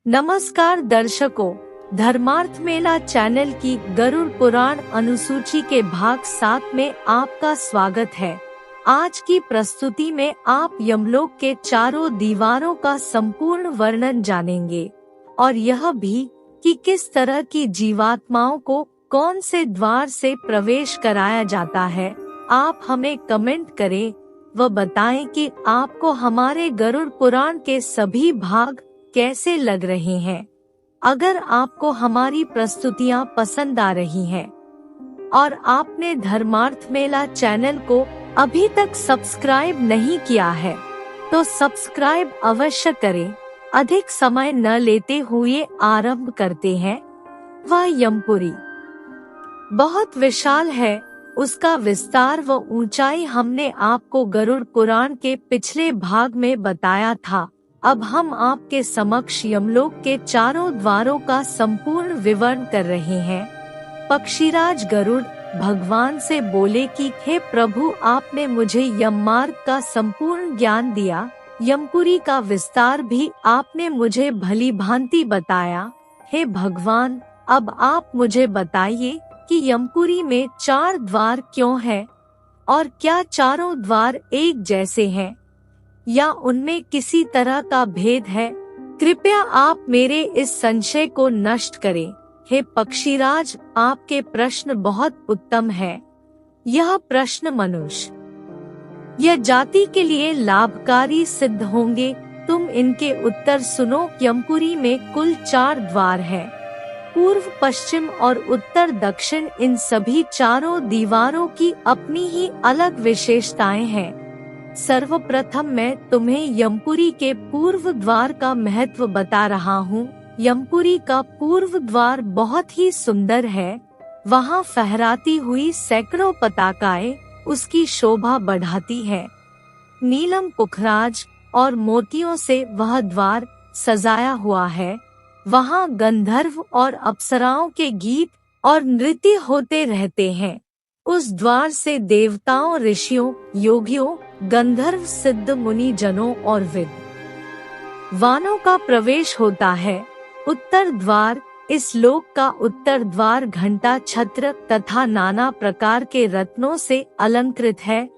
नमस्कार दर्शकों, धर्मार्थ मेला चैनल की गरुड़ पुराण अनुसूची के भाग 7 में आपका स्वागत है। आज की प्रस्तुति में आप यमलोक के चारों दीवारों का संपूर्ण वर्णन जानेंगे और यह भी कि किस तरह की जीवात्माओं को कौन से द्वार से प्रवेश कराया जाता है। आप हमें कमेंट करें व बताएं कि आपको हमारे गरुड़ पुराण के सभी भाग कैसे लग रहे हैं। अगर आपको हमारी प्रस्तुतियाँ पसंद आ रही हैं और आपने धर्मार्थ मेला चैनल को अभी तक सब्सक्राइब नहीं किया है तो सब्सक्राइब अवश्य करें। अधिक समय न लेते हुए आरंभ करते हैं। वह यमपुरी बहुत विशाल है, उसका विस्तार व ऊंचाई हमने आपको गरुड़ पुराण के पिछले भाग में बताया था। अब हम आपके समक्ष यमलोक के चारों द्वारों का संपूर्ण विवरण कर रहे हैं। पक्षीराज गरुड़ भगवान से बोले कि हे प्रभु, आपने मुझे यम मार्ग का संपूर्ण ज्ञान दिया, यमपुरी का विस्तार भी आपने मुझे भली भांति बताया। हे भगवान, अब आप मुझे बताइए कि यमपुरी में 4 द्वार क्यों हैं और क्या चारों द्वार एक जैसे हैं या उनमें किसी तरह का भेद है। कृपया आप मेरे इस संशय को नष्ट करें। हे पक्षीराज, आपके प्रश्न बहुत उत्तम है। यह प्रश्न मनुष्य यह जाति के लिए लाभकारी सिद्ध होंगे। तुम इनके उत्तर सुनो। यमपुरी में कुल 4 द्वार हैं। पूर्व, पश्चिम और उत्तर दक्षिण, इन सभी चारों दीवारों की अपनी ही अलग विशेषताएं हैं। सर्वप्रथम मैं तुम्हें यमपुरी के पूर्व द्वार का महत्व बता रहा हूँ। यमपुरी का पूर्व द्वार बहुत ही सुंदर है। वहाँ फहराती हुई सैकड़ों पताकाएं उसकी शोभा बढ़ाती है। नीलम पुखराज और मोतियों से वह द्वार सजाया हुआ है। वहाँ गंधर्व और अप्सराओं के गीत और नृत्य होते रहते हैं। उस द्वार से देवताओं, ऋषियों, योगियों, गंधर्व, सिद्ध मुनि जनों और विद्वानों का प्रवेश होता है। उत्तर द्वार, इस लोक का उत्तर द्वार घंटा, छत्र तथा नाना प्रकार के रत्नों से अलंकृत है।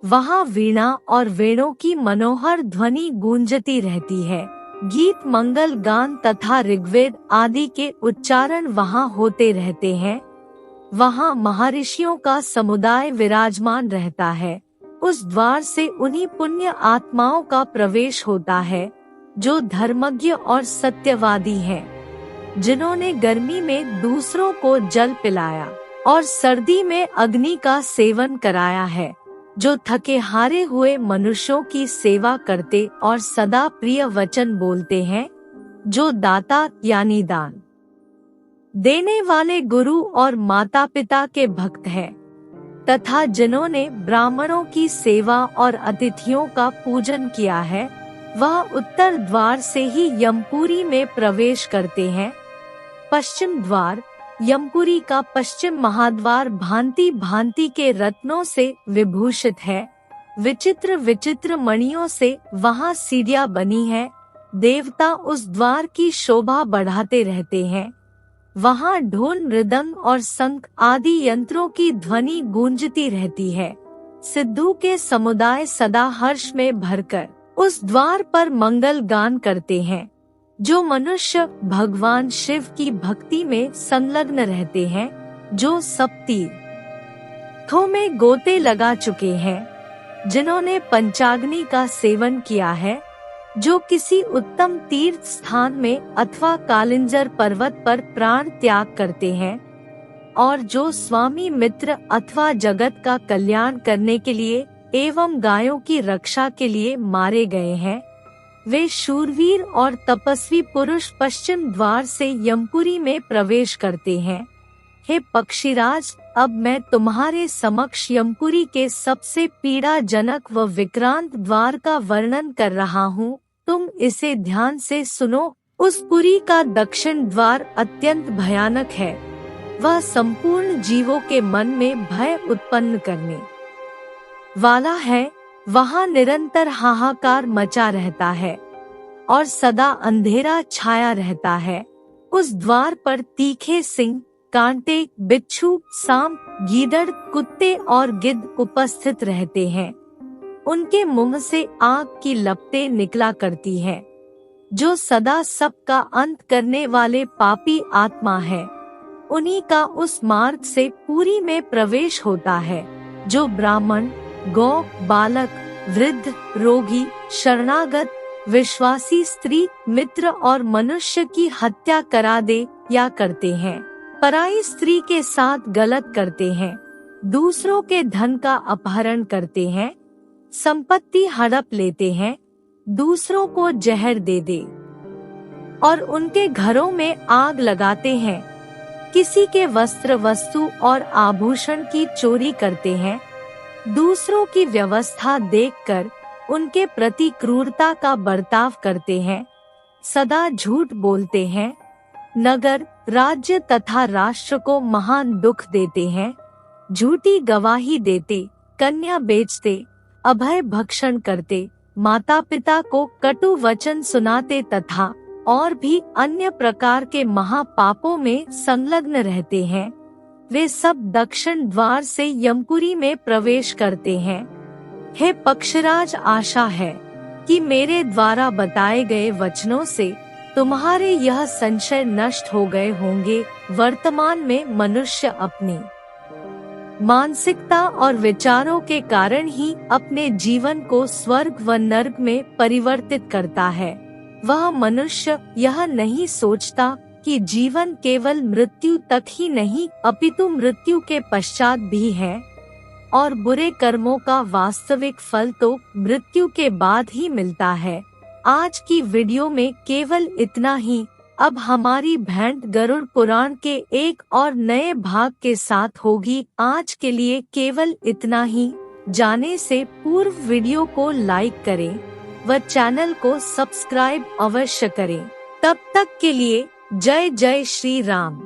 वहाँ वीणा और वेणों की मनोहर ध्वनि गूंजती रहती है। गीत, मंगल गान तथा ऋग्वेद आदि के उच्चारण वहाँ होते रहते हैं। वहाँ महर्षियों का समुदाय विराजमान रहता है। उस द्वार से उन्हीं पुण्य आत्माओं का प्रवेश होता है जो धर्मज्ञ और सत्यवादी हैं, जिन्होंने गर्मी में दूसरों को जल पिलाया और सर्दी में अग्नि का सेवन कराया है, जो थके हारे हुए मनुष्यों की सेवा करते और सदा प्रिय वचन बोलते हैं, जो दाता यानी दान देने वाले गुरु और माता पिता के भक्त हैं, तथा जिन्होंने ब्राह्मणों की सेवा और अतिथियों का पूजन किया है, वह उत्तर द्वार से ही यमपुरी में प्रवेश करते हैं। पश्चिम द्वार, यमपुरी का पश्चिम महाद्वार भांति भांति के रत्नों से विभूषित है। विचित्र विचित्र मणियों से वहाँ सीढ़ियाँ बनी है। देवता उस द्वार की शोभा बढ़ाते रहते हैं। वहाँ ढोल, मृदंग और शंख आदि यंत्रों की ध्वनि गूंजती रहती है। सिद्धों के समुदाय सदा हर्ष में भरकर उस द्वार पर मंगल गान करते हैं। जो मनुष्य भगवान शिव की भक्ति में संलग्न रहते हैं, जो सब तीर्थों में गोते लगा चुके हैं, जिन्होंने पंचाग्नि का सेवन किया है, जो किसी उत्तम तीर्थ स्थान में अथवा कालिंजर पर्वत पर प्राण त्याग करते हैं, और जो स्वामी मित्र अथवा जगत का कल्याण करने के लिए एवं गायों की रक्षा के लिए मारे गए हैं, वे शूरवीर और तपस्वी पुरुष पश्चिम द्वार से यमपुरी में प्रवेश करते हैं। हे पक्षीराज, अब मैं तुम्हारे समक्ष यमपुरी के सबसे पीड़ाजनक व विक्रांत द्वार का वर्णन कर रहा हूँ। तुम इसे ध्यान से सुनो। उस पुरी का दक्षिण द्वार अत्यंत भयानक है। वह संपूर्ण जीवों के मन में भय उत्पन्न करने वाला है। वहाँ निरंतर हाहाकार मचा रहता है। और सदा अंधेरा छाया रहता है। उस द्वार पर तीखे सिंह, कांटे, बिच्छू, सांप, गीदड़, कुत्ते और गिद्ध उपस्थित रहते हैं। उनके मुंह से आग की लपटें निकला करती है। जो सदा सबका अंत करने वाले पापी आत्मा है, उन्हीं का उस मार्ग से पूरी में प्रवेश होता है। जो ब्राह्मण, गौ, बालक, वृद्ध, रोगी, शरणागत, विश्वासी स्त्री, मित्र और मनुष्य की हत्या करा दे या करते हैं, पराई स्त्री के साथ गलत करते हैं, दूसरों के धन का अपहरण करते हैं, संपत्ति हड़प लेते हैं, दूसरों को जहर दे दे और उनके घरों में आग लगाते हैं, किसी के वस्त्र, वस्तु और आभूषण की चोरी करते हैं, दूसरों की व्यवस्था देखकर उनके प्रति क्रूरता का बर्ताव करते हैं, सदा झूठ बोलते हैं, नगर, राज्य तथा राष्ट्र को महान दुख देते हैं, झूठी गवाही देते, कन्या बेचते, अभय भक्षण करते, माता पिता को कटु वचन सुनाते तथा और भी अन्य प्रकार के महापापों में संलग्न रहते हैं, वे सब दक्षिण द्वार से यमपुरी में प्रवेश करते हैं। हे पक्षराज, आशा है कि मेरे द्वारा बताए गए वचनों से तुम्हारे यह संशय नष्ट हो गए होंगे। वर्तमान में मनुष्य अपनी मानसिकता और विचारों के कारण ही अपने जीवन को स्वर्ग व नर्क में परिवर्तित करता है। वह मनुष्य यह नहीं सोचता कि जीवन केवल मृत्यु तक ही नहीं अपितु मृत्यु के पश्चात भी है और बुरे कर्मों का वास्तविक फल तो मृत्यु के बाद ही मिलता है। आज की वीडियो में केवल इतना ही। अब हमारी भेंट गरुड़ पुराण के एक और नए भाग के साथ होगी। आज के लिए केवल इतना ही। जाने से पूर्व वीडियो को लाइक करें व चैनल को सब्सक्राइब अवश्य करें। तब तक के लिए जय जय श्री राम।